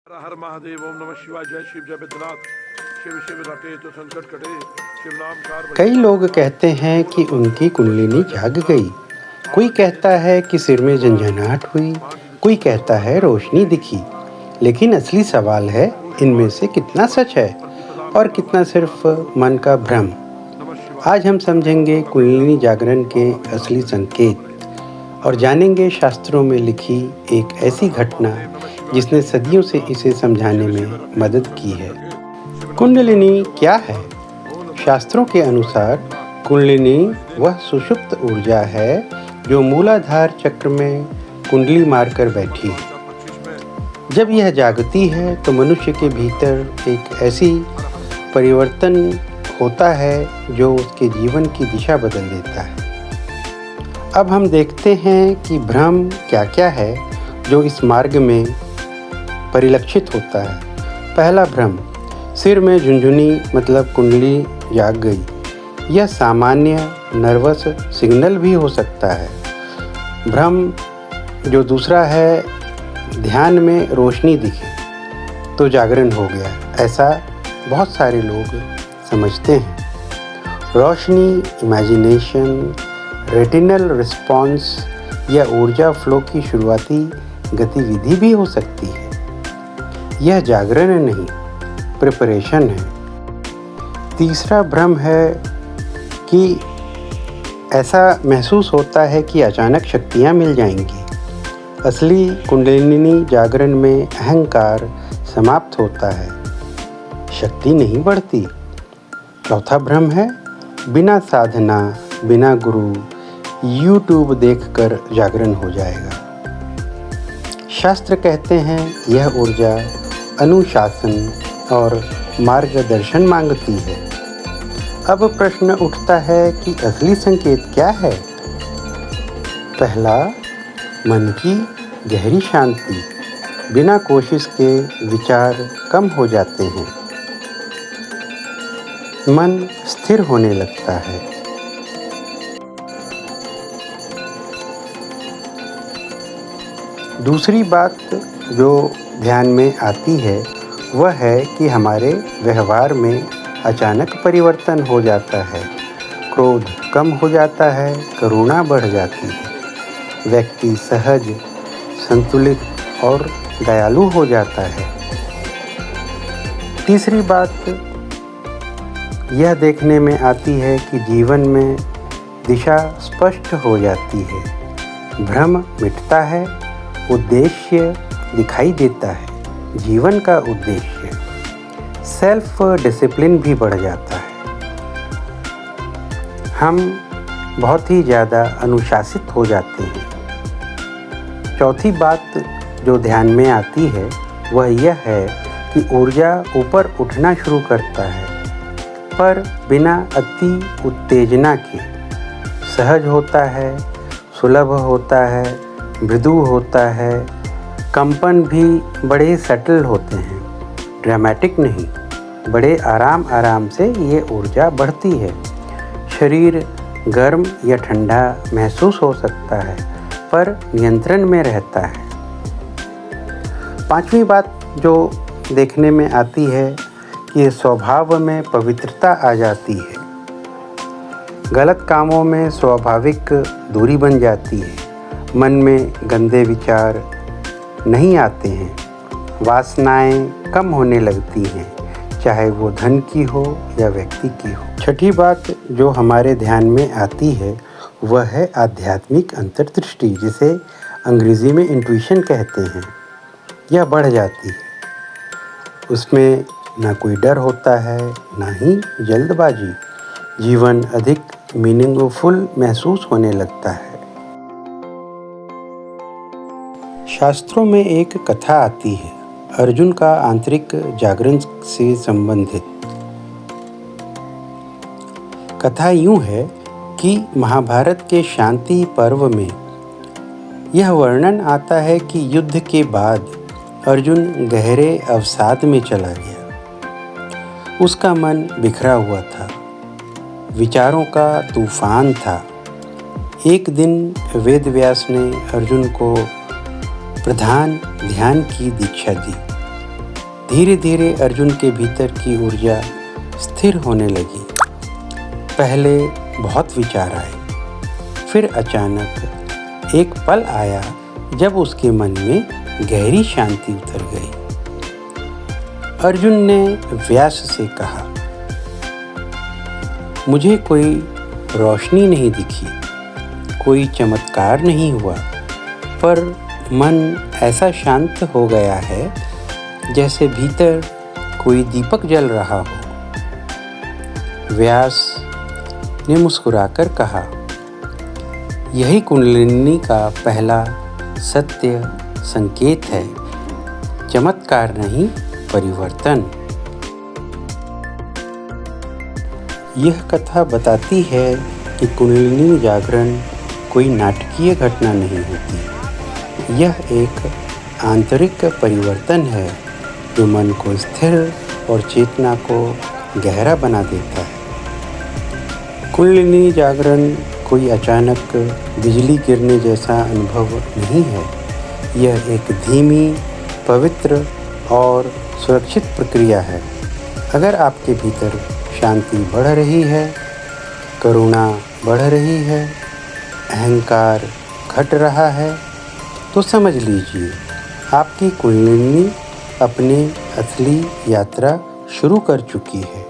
हर हर महादेव। ओम नमः शिवाय। जय शिव जय बैद्यनाथ। शिव शिव रटे तो संकट कटे। शिव नाम कार कई लोग कहते हैं कि उनकी कुंडलिनी जाग गई। कोई कहता है कि सिर में झंझनाहट हुई, कोई कहता है रोशनी दिखी। लेकिन असली सवाल है, इनमें से कितना सच है और कितना सिर्फ मन का भ्रम। आज हम समझेंगे कुंडलिनी जागरण के असली संकेत और जानेंगे शास्त्रों में लिखी एक ऐसी घटना जिसने सदियों से इसे समझाने में मदद की है। कुंडलिनी क्या है? शास्त्रों के अनुसार कुंडलिनी वह सुषुप्त ऊर्जा है जो मूलाधार चक्र में कुंडली मारकर बैठी है। जब यह जागती है तो मनुष्य के भीतर एक ऐसी परिवर्तन होता है जो उसके जीवन की दिशा बदल देता है। अब हम देखते हैं कि भ्रम क्या क्या है जो इस मार्ग में परिलक्षित होता है। पहला भ्रम, सिर में झुनझुनी मतलब कुंडली जाग गई। यह सामान्य नर्वस सिग्नल भी हो सकता है। भ्रम जो दूसरा है, ध्यान में रोशनी दिखे तो जागरण हो गया। ऐसा बहुत सारे लोग समझते हैं। रोशनी, इमेजिनेशन, रेटिनल रिस्पॉन्स या ऊर्जा फ्लो की शुरुआती गतिविधि भी हो सकती है। यह जागरण नहीं, प्रिपरेशन है। तीसरा भ्रम है कि ऐसा महसूस होता है कि अचानक शक्तियाँ मिल जाएंगी। असली कुंडलिनी जागरण में अहंकार समाप्त होता है, शक्ति नहीं बढ़ती। चौथा भ्रम है बिना साधना, बिना गुरु, YouTube देखकर जागरण हो जाएगा। शास्त्र कहते हैं यह ऊर्जा अनुशासन और मार्गदर्शन मांगती है। अब प्रश्न उठता है कि असली संकेत क्या है? पहला, मन की गहरी शांति। बिना कोशिश के विचार कम हो जाते हैं, मन स्थिर होने लगता है। दूसरी बात जो ध्यान में आती है वह है कि हमारे व्यवहार में अचानक परिवर्तन हो जाता है। क्रोध कम हो जाता है, करुणा बढ़ जाती है। व्यक्ति सहज, संतुलित और दयालु हो जाता है। तीसरी बात यह देखने में आती है कि जीवन में दिशा स्पष्ट हो जाती है। भ्रम मिटता है, उद्देश्य दिखाई देता है। जीवन का उद्देश्य, सेल्फ डिसिप्लिन भी बढ़ जाता है। हम बहुत ही ज़्यादा अनुशासित हो जाते हैं। चौथी बात जो ध्यान में आती है वह यह है कि ऊर्जा ऊपर उठना शुरू करता है, पर बिना अति उत्तेजना के। सहज होता है, सुलभ होता है, मृदु होता है। कंपन भी बड़े सटल होते हैं, ड्रामेटिक नहीं। बड़े आराम आराम से ये ऊर्जा बढ़ती है। शरीर गर्म या ठंडा महसूस हो सकता है, पर नियंत्रण में रहता है। पांचवी बात जो देखने में आती है कि स्वभाव में पवित्रता आ जाती है। गलत कामों में स्वाभाविक दूरी बन जाती है। मन में गंदे विचार नहीं आते हैं। वासनाएं कम होने लगती हैं, चाहे वो धन की हो या व्यक्ति की हो। छठी बात जो हमारे ध्यान में आती है वह है आध्यात्मिक अंतर्दृष्टि, जिसे अंग्रेजी में इंट्यूशन कहते हैं। यह बढ़ जाती है। उसमें ना कोई डर होता है, ना ही जल्दबाजी। जीवन अधिक मीनिंगफुल महसूस होने लगता है। शास्त्रों में एक कथा आती है, अर्जुन का आंतरिक जागरण से संबंधित। कथा यूं है कि महाभारत के शांति पर्व में यह वर्णन आता है कि युद्ध के बाद अर्जुन गहरे अवसाद में चला गया। उसका मन बिखरा हुआ था, विचारों का तूफान था। एक दिन वेदव्यास ने अर्जुन को प्रधान ध्यान की दीक्षा दी। धीरे धीरे अर्जुन के भीतर की ऊर्जा स्थिर होने लगी। पहले बहुत विचार आए, फिर अचानक एक पल आया जब उसके मन में गहरी शांति उतर गई। अर्जुन ने व्यास से कहा, मुझे कोई रोशनी नहीं दिखी, कोई चमत्कार नहीं हुआ, पर मन ऐसा शांत हो गया है जैसे भीतर कोई दीपक जल रहा हो। व्यास ने मुस्कुराकर कहा, यही कुंडलिनी का पहला सत्य संकेत है, चमत्कार नहीं, परिवर्तन। यह कथा बताती है कि कुंडलिनी जागरण कोई नाटकीय घटना नहीं होती। यह एक आंतरिक परिवर्तन है जो मन को स्थिर और चेतना को गहरा बना देता है। कुंडलिनी जागरण कोई अचानक बिजली गिरने जैसा अनुभव नहीं है। यह एक धीमी, पवित्र और सुरक्षित प्रक्रिया है। अगर आपके भीतर शांति बढ़ रही है, करुणा बढ़ रही है, अहंकार घट रहा है, तो समझ लीजिए आपकी कुंडलिनी अपनी असली यात्रा शुरू कर चुकी है।